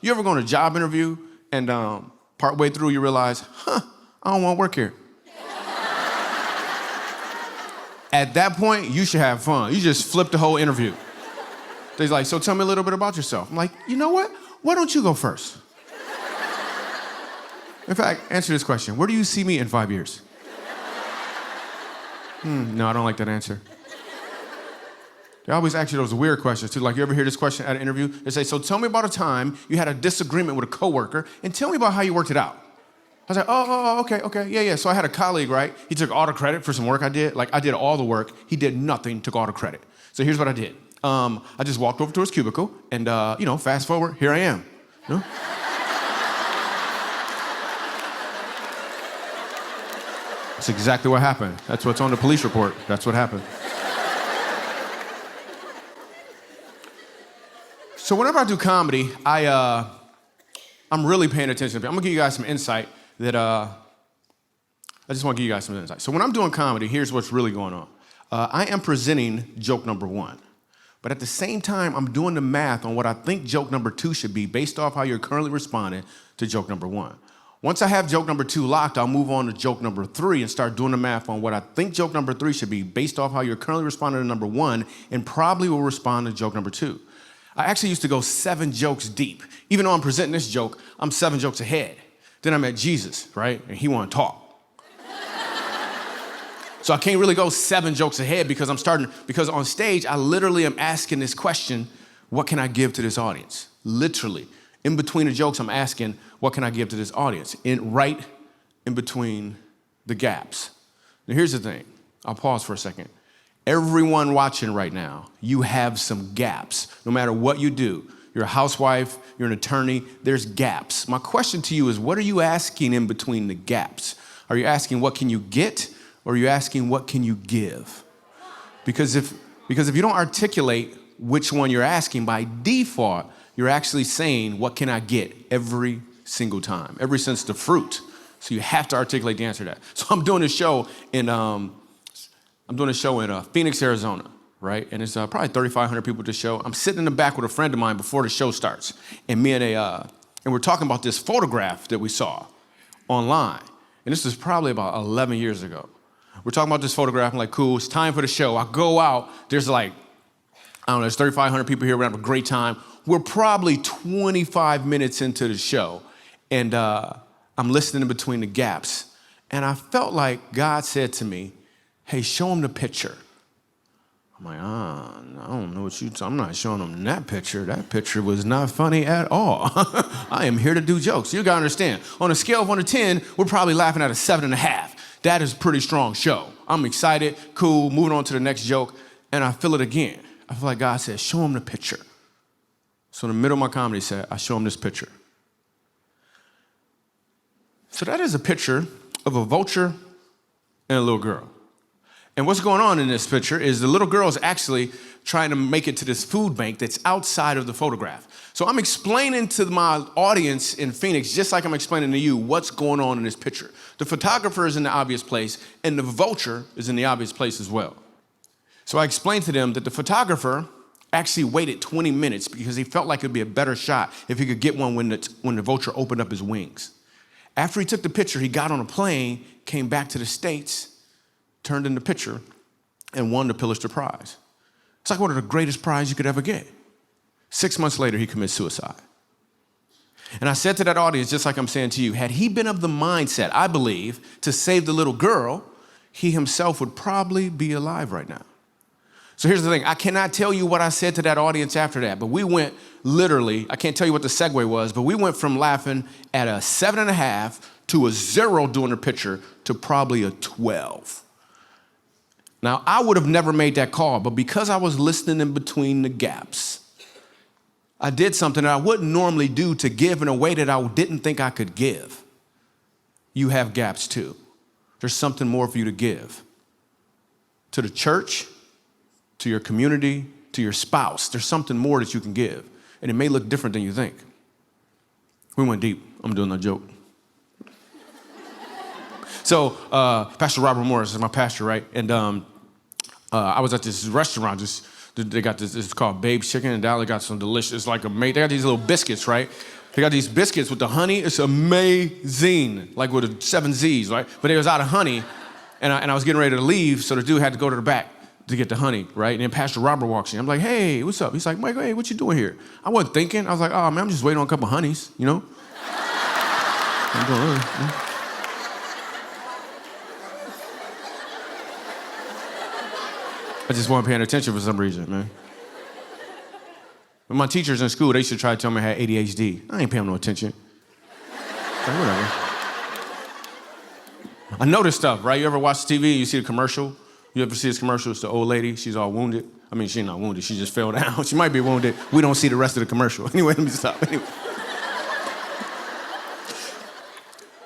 You ever go on a job interview and partway through you realize, I don't want to work here. At that point, you should have fun. You just flip the whole interview. They're like, so tell me a little bit about yourself. I'm like, you know what? Why don't you go first? In fact, answer this question. Where do you see me in 5 years? No, I don't like that answer. They always ask you those weird questions too. Like, you ever hear this question at an interview? They say, so tell me about a time you had a disagreement with a coworker and tell me about how you worked it out. I was like, okay, yeah. So I had a colleague, right? He took all the credit for some work I did. Like, I did all the work. He did nothing, took all the credit. So here's what I did. I just walked over to his cubicle and, fast forward, here I am. You know? That's exactly what happened. That's what's on the police report. That's what happened. So whenever I do comedy, I'm really paying attention. I'm gonna give you guys some insight that I just want to give you guys some insight. So when I'm doing comedy, here's what's really going on. I am presenting joke number 1. But at the same time, I'm doing the math on what I think joke number 2 should be based off how you're currently responding to joke number 1. Once I have joke number 2 locked, I'll move on to joke number 3 and start doing the math on what I think joke number 3 should be based off how you're currently responding to number 1 and probably will respond to joke number 2. I actually used to go 7 jokes deep. Even though I'm presenting this joke, I'm 7 jokes ahead. Then I met Jesus, right? And he wanted to talk. So I can't really go 7 jokes ahead because because on stage, I literally am asking this question, what can I give to this audience? Literally. In between the jokes, I'm asking, what can I give to this audience? Right in between the gaps. Now here's the thing. I'll pause for a second. Everyone watching right now, you have some gaps. No matter what you do, you're a housewife, you're an attorney, there's gaps. My question to you is, what are you asking in between the gaps? Are you asking, what can you get? Or are you asking, what can you give? Because if you don't articulate which one you're asking, by default, you're actually saying, what can I get every single time, ever since the fruit. So you have to articulate the answer to that. So I'm doing a show in Phoenix, Arizona, right? And it's probably 3,500 people at the show. I'm sitting in the back with a friend of mine before the show starts. And we're talking about this photograph that we saw online. And this was probably about 11 years ago. We're talking about this photograph. I'm like, cool, it's time for the show. I go out, there's like, I don't know, there's 3,500 people here. We're having a great time. We're probably 25 minutes into the show. And I'm listening in between the gaps. And I felt like God said to me, hey, show him the picture. I'm like, I don't know what I'm not showing him that picture. That picture was not funny at all. I am here to do jokes. You gotta understand, on a scale of 1 to 10, we're probably laughing at a 7.5. That is a pretty strong show. I'm excited, cool, moving on to the next joke, and I feel it again. I feel like God said, show him the picture. So in the middle of my comedy set, I show him this picture. So that is a picture of a vulture and a little girl. And what's going on in this picture is the little girl is actually trying to make it to this food bank that's outside of the photograph. So I'm explaining to my audience in Phoenix, just like I'm explaining to you, what's going on in this picture. The photographer is in the obvious place, and the vulture is in the obvious place as well. So I explained to them that the photographer actually waited 20 minutes because he felt like it would be a better shot if he could get one when the vulture opened up his wings. After he took the picture, he got on a plane, came back to the States, turned in the picture, and won the Pulitzer Prize. It's like one of the greatest prizes you could ever get. 6 months later, he commits suicide. And I said to that audience, just like I'm saying to you, had he been of the mindset, I believe, to save the little girl, he himself would probably be alive right now. So here's the thing. I cannot tell you what I said to that audience after that, but we went literally, I can't tell you what the segue was, but we went from laughing at a 7.5 to a 0 during the picture to probably a 12. Now, I would have never made that call, but because I was listening in between the gaps, I did something that I wouldn't normally do to give in a way that I didn't think I could give. You have gaps too. There's something more for you to give. To the church, to your community, to your spouse, there's something more that you can give. And it may look different than you think. We went deep. I'm doing a joke. So Pastor Robert Morris is my pastor, right? And I was at this restaurant, this They got this, it's called Babe's Chicken, and down they got some delicious, like they got these little biscuits, right? They got these biscuits with the honey. It's amazing, like with the 7 Z's, right? But it was out of honey, and I was getting ready to leave, so the dude had to go to the back to get the honey, right? And then Pastor Robert walks in. I'm like, hey, what's up? He's like, Michael, hey, what you doing here? I wasn't thinking. I was like, oh, man, I'm just waiting on a couple honeys, you know? I'm doing, I just wasn't paying attention for some reason, man. When my teachers in school, they used to try to tell me I had ADHD. I ain't paying no attention. Like, whatever. I know this stuff, right? You ever watch TV and you see the commercial? You ever see this commercial? It's the old lady. She's all wounded. I mean, she's not wounded. She just fell down. She might be wounded. We don't see the rest of the commercial. Anyway, let me stop. Anyway.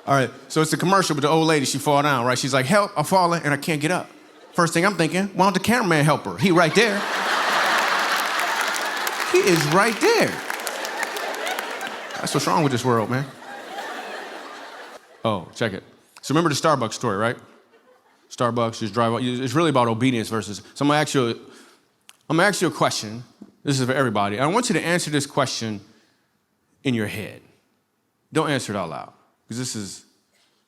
All right, so it's the commercial with the old lady. She fall down, right? She's like, help, I'm falling and I can't get up. First thing I'm thinking, why don't the cameraman help her? He right there. He is right there. That's what's wrong with this world, man. Oh, check it. So remember the Starbucks story, right? Starbucks, just drive. It's really about obedience versus. So I'm gonna ask you a question. This is for everybody. I want you to answer this question in your head. Don't answer it out loud, because this is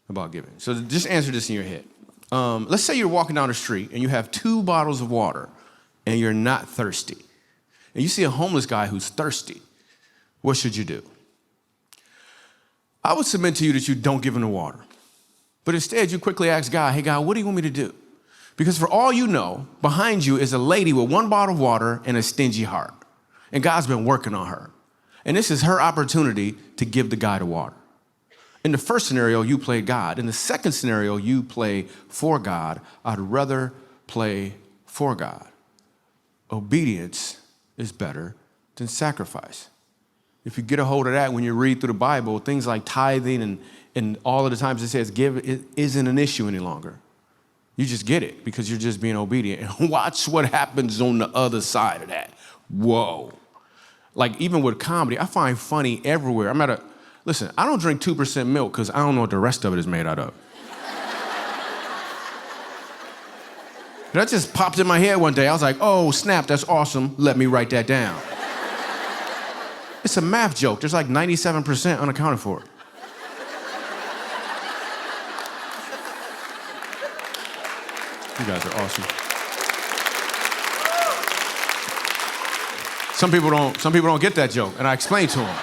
about giving. So just answer this in your head. Let's say you're walking down the street and you have 2 bottles of water and you're not thirsty. And you see a homeless guy who's thirsty. What should you do? I would submit to you that you don't give him the water. But instead, you quickly ask God, hey, God, what do you want me to do? Because for all you know, behind you is a lady with 1 bottle of water and a stingy heart. And God's been working on her. And this is her opportunity to give the guy the water. In the first scenario, you play God. In the second scenario, you play for God. I'd rather play for God. Obedience is better than sacrifice. If you get a hold of that when you read through the Bible, things like tithing and all of the times it says give, it isn't an issue any longer. You just get it because you're just being obedient. And watch what happens on the other side of that. Whoa. Like even with comedy, I find funny everywhere. Listen, I don't drink 2% milk because I don't know what the rest of it is made out of. That just popped in my head one day. I was like, oh, snap, that's awesome. Let me write that down. It's a math joke. There's like 97% unaccounted for. You guys are awesome. Some people don't get that joke, and I explained to them.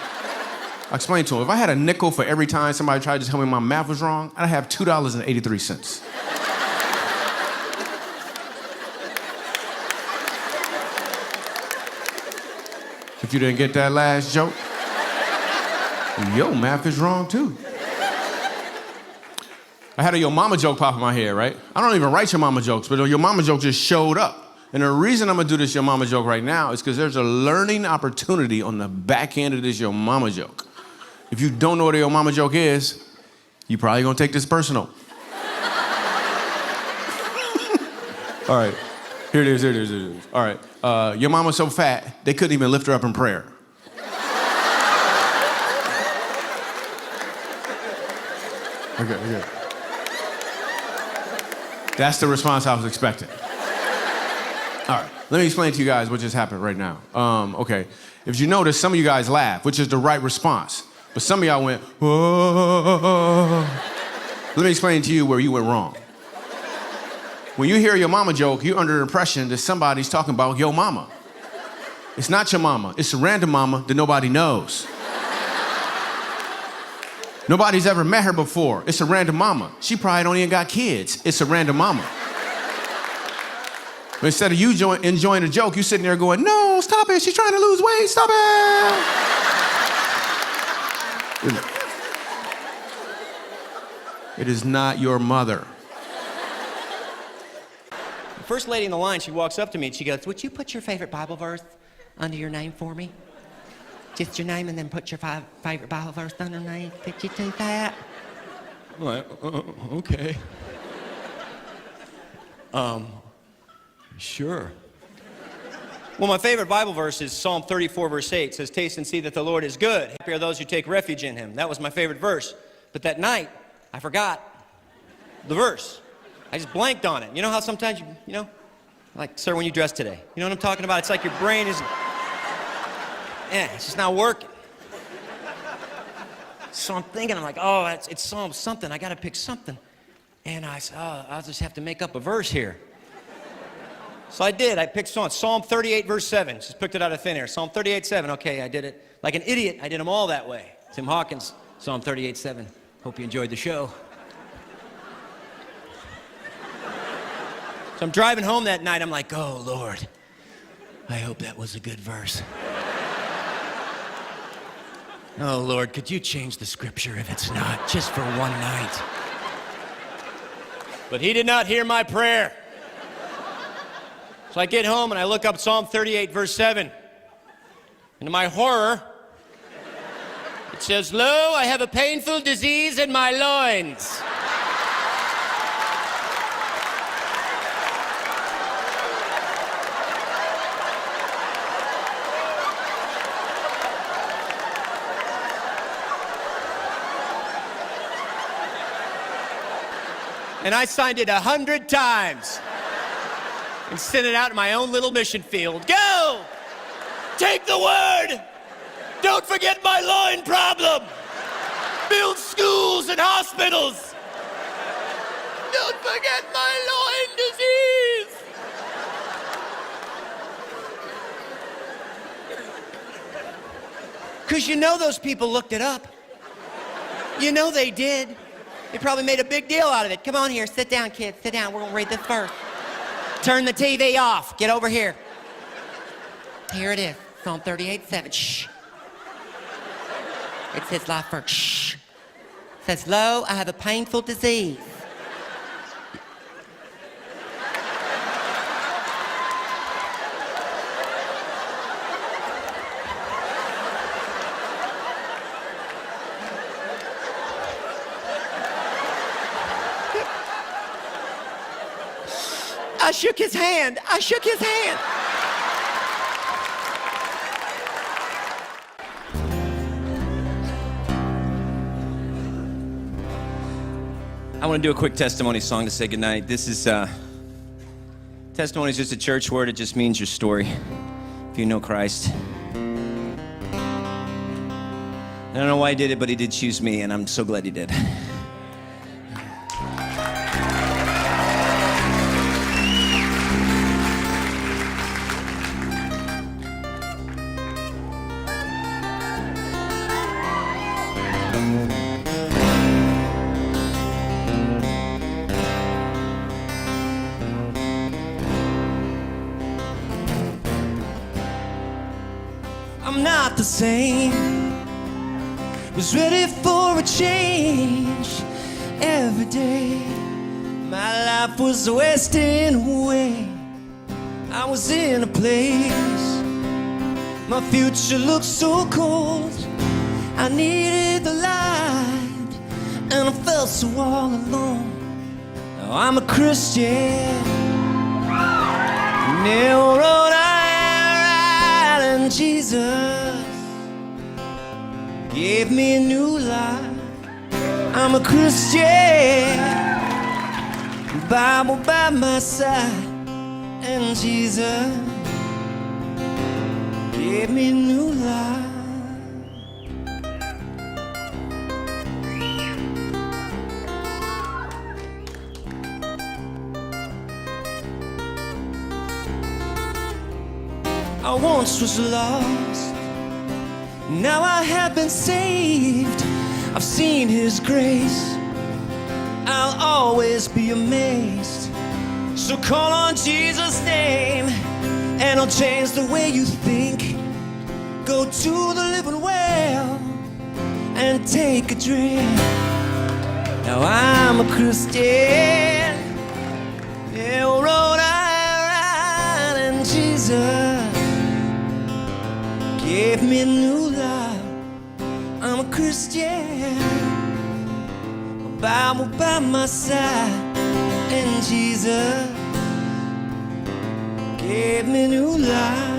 If I had a nickel for every time somebody tried to tell me my math was wrong, I'd have $2.83. If you didn't get that last joke, your math is wrong too. I had a Yo Mama joke pop in my head, right? I don't even write Your Mama jokes, but Your Mama joke just showed up. And the reason I'm gonna do this Your Mama joke right now is because there's a learning opportunity on the back end of this Your Mama joke. If you don't know what a Your Mama joke is, you're probably gonna take this personal. All right, here it is. All right, your mama's so fat, they couldn't even lift her up in prayer. Okay. That's the response I was expecting. All right, let me explain to you guys what just happened right now. Okay, if you notice, some of you guys laughed, which is the right response. But some of y'all went, whoa. Let me explain to you where you went wrong. When you hear Your Mama joke, you're under the impression that somebody's talking about your mama. It's not your mama. It's a random mama that nobody knows. Nobody's ever met her before. It's a random mama. She probably don't even got kids. It's a random mama. But instead of you enjoying the joke, you sitting there going, no, stop it. She's trying to lose weight. Stop it. It is not your mother. The first lady in the line, she walks up to me and she goes, would you put your favorite Bible verse under your name for me? Just your name and then put your favorite Bible verse underneath. Could you do that? Well, okay. Sure. Well, my favorite Bible verse is Psalm 34, verse 8. It says, taste and see that the Lord is good. Happy are those who take refuge in him. That was my favorite verse. But that night, I forgot the verse. I just blanked on it. You know how sometimes you Like, sir, when you dress today. You know what I'm talking about? It's like your brain isn't, it's just not working. So I'm thinking, I'm like, oh, it's Psalm something. I got to pick something. And I said, oh, I'll just have to make up a verse here. So I did. I picked Psalm 38, verse 7. Just picked it out of thin air. Psalm 38, 7. Okay, I did it. Like an idiot, I did them all that way. Tim Hawkins, Psalm 38, 7. Hope you enjoyed the show. So I'm driving home that night. I'm like, oh, Lord, I hope that was a good verse. Oh, Lord, could you change the scripture if it's not, just for one night? But he did not hear my prayer. So I get home and I look up Psalm 38, verse 7. And to my horror, it says, lo, I have a painful disease in my loins. And I signed it 100 times and sent it out in my own little mission field. Go! Take the word! Don't forget my loin problem! Build schools and hospitals! Don't forget my loin disease! Because you know those people looked it up. You know they did. They probably made a big deal out of it. Come on here, sit down, kids, sit down. We're gonna read this first. Turn the TV off. Get over here. Here it is, Psalm 38, 7. Shh. It says life first. Shh. It says, lo, I have a painful disease. I shook his hand. I shook his hand. I want to do a quick testimony song to say goodnight. This is, testimony is just a church word. It just means your story, if you know Christ. I don't know why he did it, but he did choose me, and I'm so glad he did. I'm not the same. Was ready for a change every day. My life was wasting away. I was in a place. My future looked so cold. I needed the light, and I felt so all alone. Now I'm a Christian. Now Rhode Island, Jesus gave me a new life. I'm a Christian, Bible by my side, and Jesus gave me a new life. I once was lost, now I have been saved. I've seen His grace, I'll always be amazed. So call on Jesus' name, and I'll change the way you think. Go to the living well and take a drink. Now I'm a Christian, yeah, Rhode Island, Jesus gave me a new life. I'm a Christian, a Bible by my side, and Jesus gave me a new life.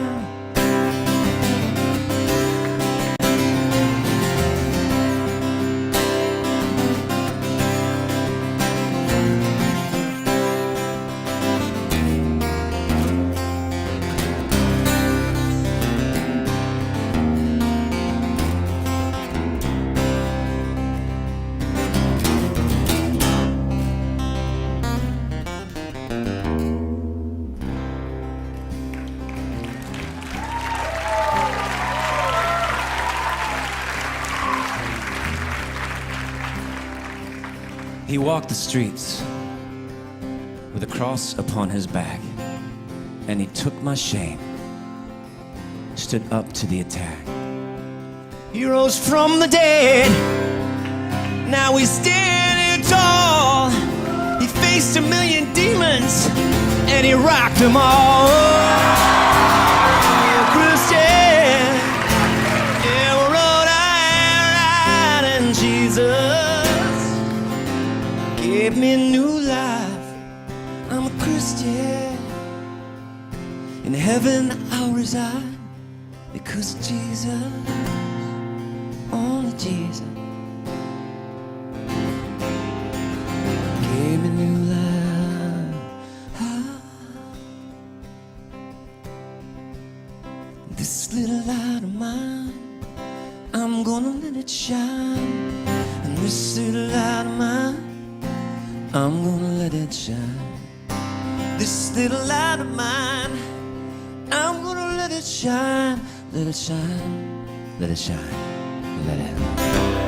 He walked the streets with a cross upon his back, and he took my shame, stood up to the attack. He rose from the dead, now he's standing tall. He faced 1,000,000 demons, and he rocked them all. Oh, Christian, yeah, we're all right, and Jesus gave me new life. I'm a Christian. In heaven I'll reside because of Jesus, only Jesus gave me new life. This little light of mine, I'm gonna let it shine. And this little light of mine, I'm gonna let it shine. This little light of mine, I'm gonna let it shine. Let it shine, let it shine, let it.